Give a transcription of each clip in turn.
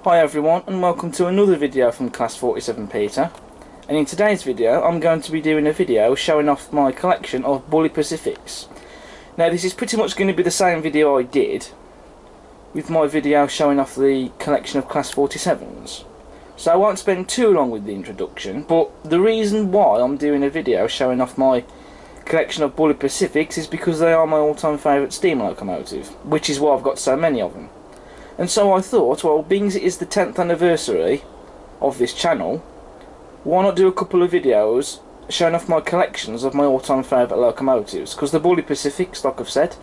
Hi everyone, and welcome to another video from Class 47 Peter. And in today's video I'm going to be doing a video showing off my collection of Bulleid Pacifics. Now this is pretty much going to be the same video I did with my video showing off the collection of Class 47s. So I won't spend too long with the introduction, but the reason why I'm doing a video showing off my collection of Bulleid Pacifics is because they are my all-time favourite steam locomotive, which is why I've got so many of them. And so I thought, well, being it is the 10th anniversary of this channel, why not do a couple of videos showing off my collections of my all-time favourite locomotives? Because the Bulleid Pacifics, like I've said,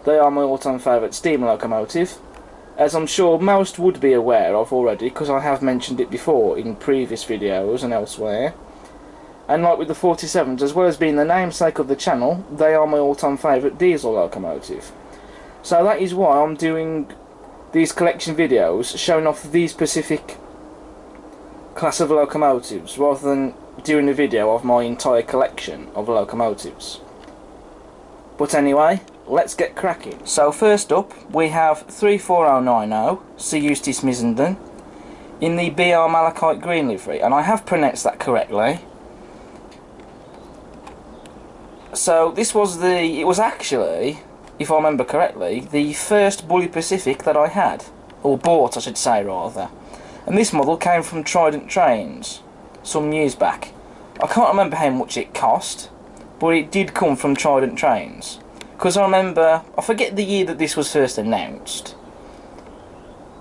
they are my all-time favourite steam locomotive, as I'm sure most would be aware of already, because I have mentioned it before in previous videos and elsewhere. And like with the 47s, as well as being the namesake of the channel, they are my all-time favourite diesel locomotive. So that is why I'm doing these collection videos showing off these specific class of locomotives rather than doing a video of my entire collection of locomotives. But anyway, let's get cracking. So first up we have 34090 C. Eustace Missenden in the BR malachite green livery, and I have pronounced that correctly. So this was it was actually, if I remember correctly, the first Bulleid Pacific that I had, or bought I should say rather. And this model came from Trident Trains some years back. I can't remember how much it cost, but it did come from Trident Trains. Because I remember, I forget the year that this was first announced,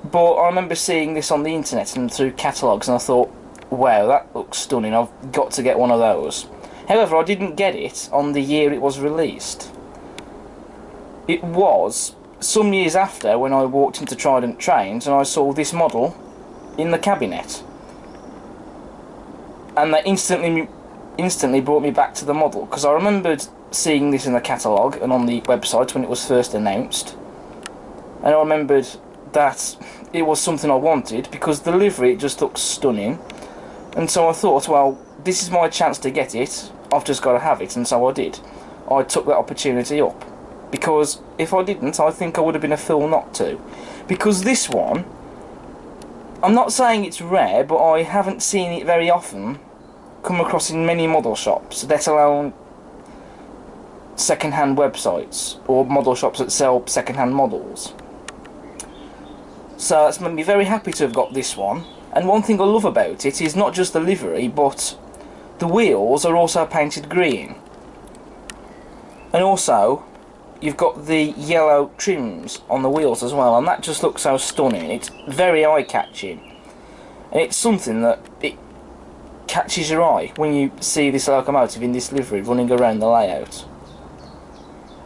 but I remember seeing this on the internet and through catalogues, and I thought, wow, that looks stunning, I've got to get one of those. However, I didn't get it on the year it was released. It was some years after when I walked into Trident Trains and I saw this model in the cabinet, and that instantly brought me back to the model, because I remembered seeing this in the catalogue and on the website when it was first announced, and I remembered that it was something I wanted because the livery just looks stunning. And so I thought, well, this is my chance to get it, I've just got to have it, and so I did. I took that opportunity up, because if I didn't, I think I would have been a fool not to. Because this one, I'm not saying it's rare, but I haven't seen it very often come across in many model shops, let alone second-hand websites or model shops that sell second-hand models. So that's made me very happy to have got this one. And one thing I love about it is not just the livery, but the wheels are also painted green. And also, you've got the yellow trims on the wheels as well, and that just looks so stunning. It's very eye-catching, and it's something that it catches your eye when you see this locomotive in this livery running around the layout.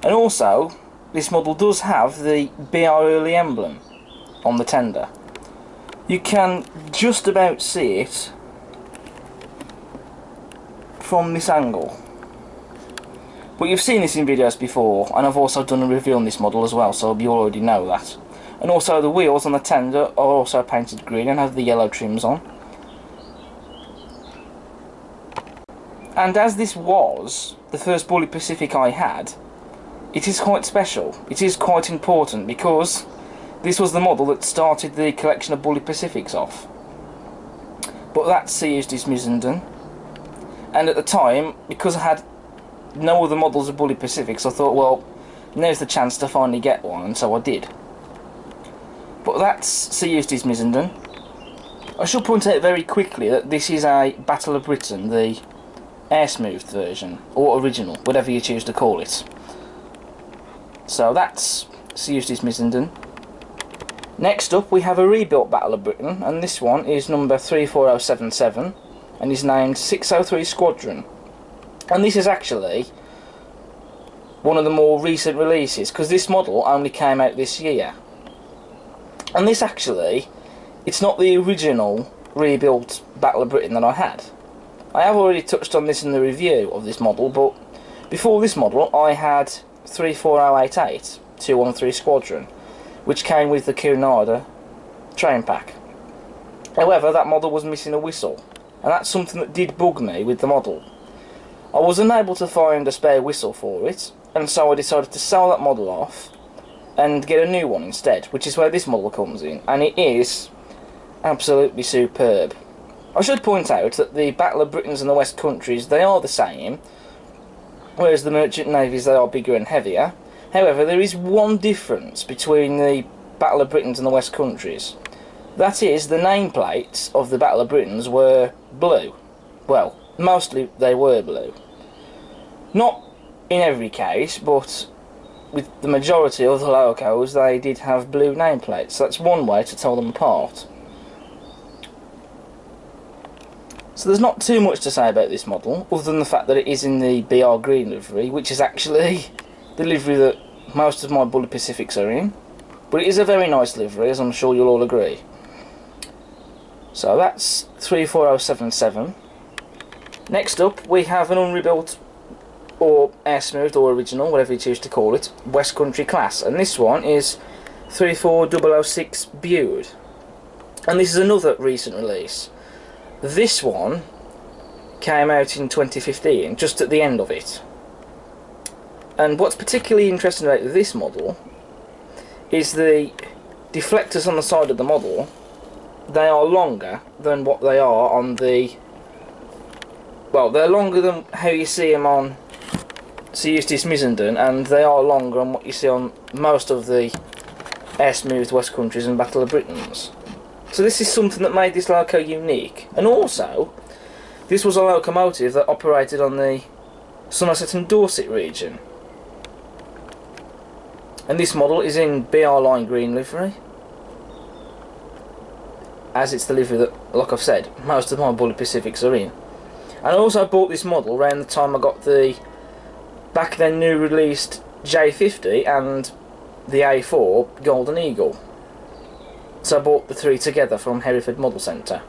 And also, this model does have the BR Early emblem on the tender. You can just about see it from this angle. But you've seen this in videos before, and I've also done a review on this model as well, so you already know that. And also the wheels on the tender are also painted green and have the yellow trims on. And as this was the first Bulleid Pacific I had, it is quite special. It is quite important, because this was the model that started the collection of Bulleid Pacifics off. But that's C. Eustace Missenden, and at the time, because I had no other models of Bulleid Pacifics, I thought, well, now's the chance to finally get one, and so I did. But that's C. Eustace Missenden. I should point out very quickly that this is a Battle of Britain, the air-smoothed version, or original, whatever you choose to call it. So that's C. Eustace Missenden. Next up we have a rebuilt Battle of Britain, and this one is number 34077 and is named 603 Squadron. And this is actually one of the more recent releases, because this model only came out this year. And this actually, it's not the original rebuilt Battle of Britain that I had. I have already touched on this in the review of this model, but before this model I had 34088 213 Squadron, which came with the Cunarder train pack. However, that model was missing a whistle, and that's something that did bug me with the model. I was unable to find a spare whistle for it, and so I decided to sell that model off and get a new one instead, which is where this model comes in, and it is absolutely superb. I should point out that the Battle of Britain's and the West Countries, they are the same, whereas the merchant navies, they are bigger and heavier. However, there is one difference between the Battle of Britain's and the West Countries. That is, the nameplates of the Battle of Britain's were blue. Well, mostly they were blue. Not in every case, but with the majority of the locos, they did have blue nameplates. So that's one way to tell them apart. So there's not too much to say about this model, other than the fact that it is in the BR green livery, which is actually the livery that most of my Bulleid Pacifics are in. But it is a very nice livery, as I'm sure you'll all agree. So that's 34077. Next up, we have an unrebuilt, or air smoothed, or original, whatever you choose to call it, West Country class. And this one is 34006 Bulleid. And this is another recent release. This one came out in 2015, just at the end of it. And what's particularly interesting about this model is the deflectors on the side of the model. They are longer than what they are on the... Well, they're longer than how you see them on Sir Eustace Missenden, and they are longer than what you see on most of the air smoothed West Countries and Battle of Britain's. So this is something that made this loco unique. And also, this was a locomotive that operated on the Somerset and Dorset region. And this model is in BR line green livery, as it's the livery that, like I've said, most of my Bulleid Pacifics are in. And I also bought this model around the time I got the back then new released J50 and the A4 Golden Eagle. So I bought the three together from Hereford Model Centre.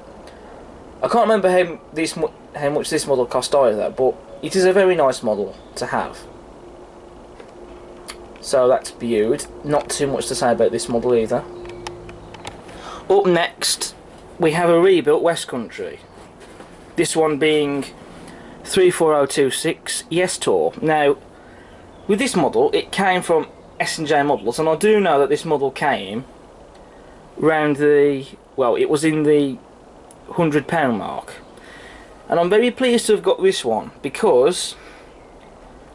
I can't remember how much this model cost either, but it is a very nice model to have. So that's Bulleid. Not too much to say about this model either. Up next, we have a rebuilt West Country. This one being 34026 Yes Tour. Now, with this model, it came from S&J Models, and I do know that this model came round the... well, it was in the £100 mark. And I'm very pleased to have got this one, because...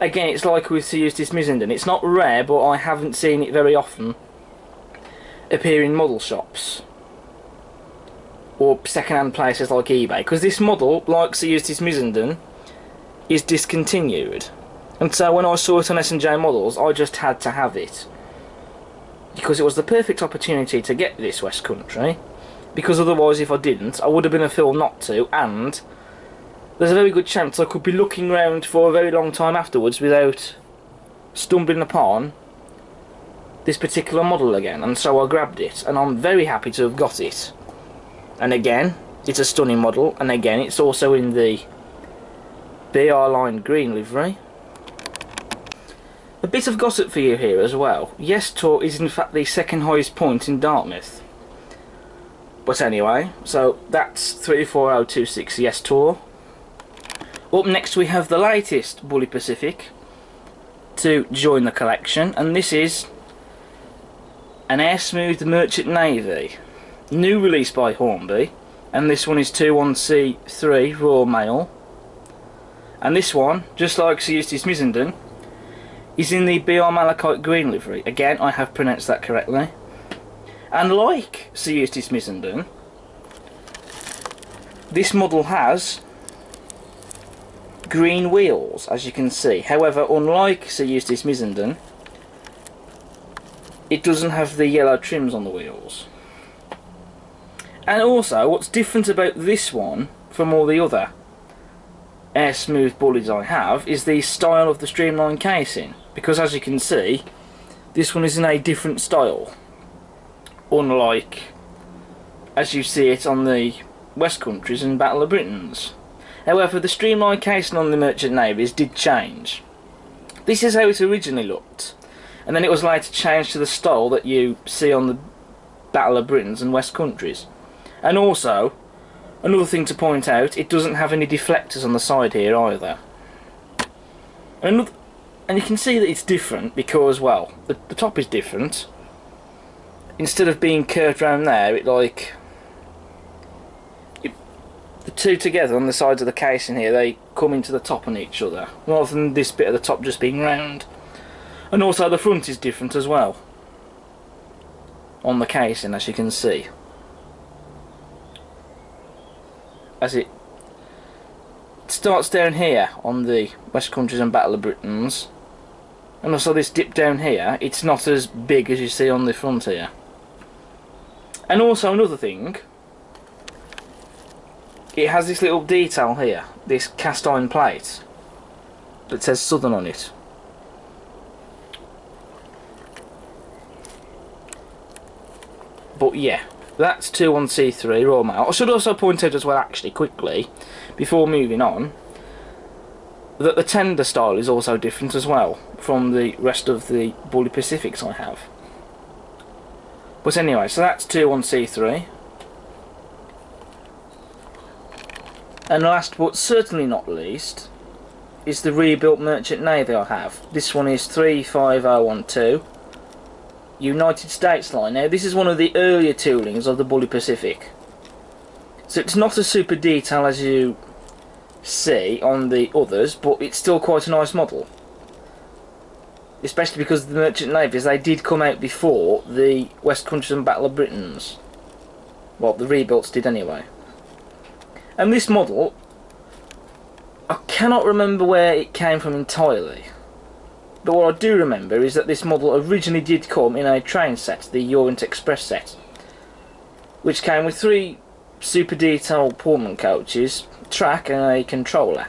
again, it's like with Sir Eustace Missenden. It's not rare, but I haven't seen it very often appear in model shops or second-hand places like eBay. Because this model, like Sir Eustace Missenden, is discontinued. And so when I saw it on S&J Models, I just had to have it. Because it was the perfect opportunity to get this West Country. Because otherwise, if I didn't, I would have been a fool not to, and... there's a very good chance I could be looking round for a very long time afterwards without stumbling upon this particular model again, and so I grabbed it, and I'm very happy to have got it. And again, it's a stunning model, and again, it's also in the BR line green livery. A bit of gossip for you here as well. Yes Tour is in fact the second highest point in Dartmouth. But anyway, so that's 34026 Yes Tour. Up next we have the latest Bulleid Pacific to join the collection, and this is an air smoothed merchant navy, new release by Hornby, and this one is 21C3 Royal Mail, and this one, just like Sir Eustace Missenden, is in the BR malachite green livery. Again, I have pronounced that correctly, and like Sir Eustace Missenden, this model has green wheels, as you can see. However, unlike Sir Eustace Missenden, it doesn't have the yellow trims on the wheels. And also, what's different about this one from all the other air smooth Bulleids I have is the style of the streamlined casing, because as you can see, this one is in a different style, unlike as you see it on the West Countries and Battle of Britain's. However, the streamlined casing on the merchant navies did change. This is how it originally looked, and then it was later changed to the style that you see on the Battle of Britain's and West Countries. And also, another thing to point out, it doesn't have any deflectors on the side here either. And you can see that it's different because, well, the top is different. Instead of being curved around there, it like the two together on the sides of the casing here, they come into the top on each other, rather than this bit at the top just being round. And also the front is different as well, on the casing, as you can see. As it starts down here on the West Countries and Battle of Britain's, and also this dip down here, it's not as big as you see on the front here. And also another thing, it has this little detail here, this cast iron plate that says Southern on it. But yeah, that's 21C3 raw mail. I should also point out as well, actually, quickly, before moving on, that the tender style is also different as well from the rest of the Bulleid Pacifics I have. But anyway, so that's 21C3. And last but certainly not least is the rebuilt Merchant Navy I have. This one is 35012 United States line. Now this is one of the earlier toolings of the Bulleid Pacific, so it's not as super detailed as you see on the others, but it's still quite a nice model, especially because the Merchant Navies, they did come out before the West Countries and Battle of Britain's. Well, the rebuilds did anyway. And this model, I cannot remember where it came from entirely, but what I do remember is that this model originally did come in a train set, the Orient Express set, which came with 3 super detailed Pullman coaches, track and a controller,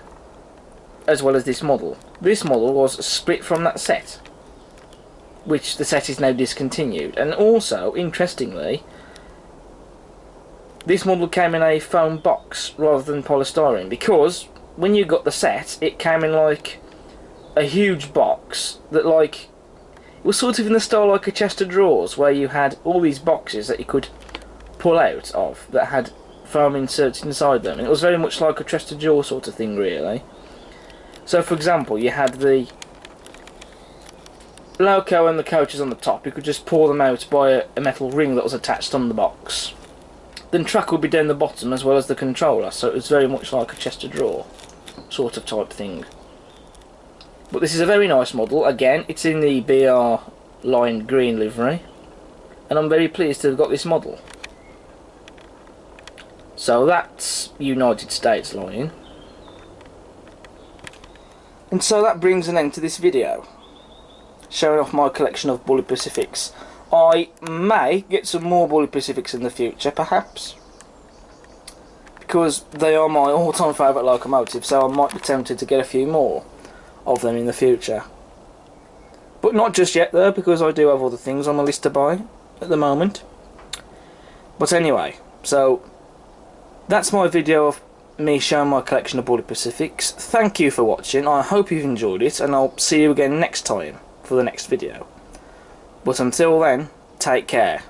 as well as this model. This model was split from that set, which the set is now discontinued. And also, interestingly, this model came in a foam box rather than polystyrene, because when you got the set, it came in like a huge box that, like, it was sort of in the style like a chest of drawers, where you had all these boxes that you could pull out of that had foam inserts inside them, and it was very much like a chest of drawers sort of thing, really. So for example, you had the loco and the coaches on the top. You could just pull them out by a metal ring that was attached on the box. Then track would be down the bottom as well as the controller, so it was very much like a chest of drawer sort of type thing. But this is a very nice model. Again, it's in the BR line green livery, and I'm very pleased to have got this model. So that's United States line. And so that brings an end to this video, showing off my collection of Bulleid Pacifics. I may get some more Bulleid Pacifics in the future, perhaps, because they are my all-time favourite locomotive, so I might be tempted to get a few more of them in the future. But not just yet though, because I do have other things on my list to buy at the moment. But anyway, so that's my video of me showing my collection of Bulleid Pacifics. Thank you for watching. I hope you've enjoyed it, and I'll see you again next time for the next video. But until then, take care.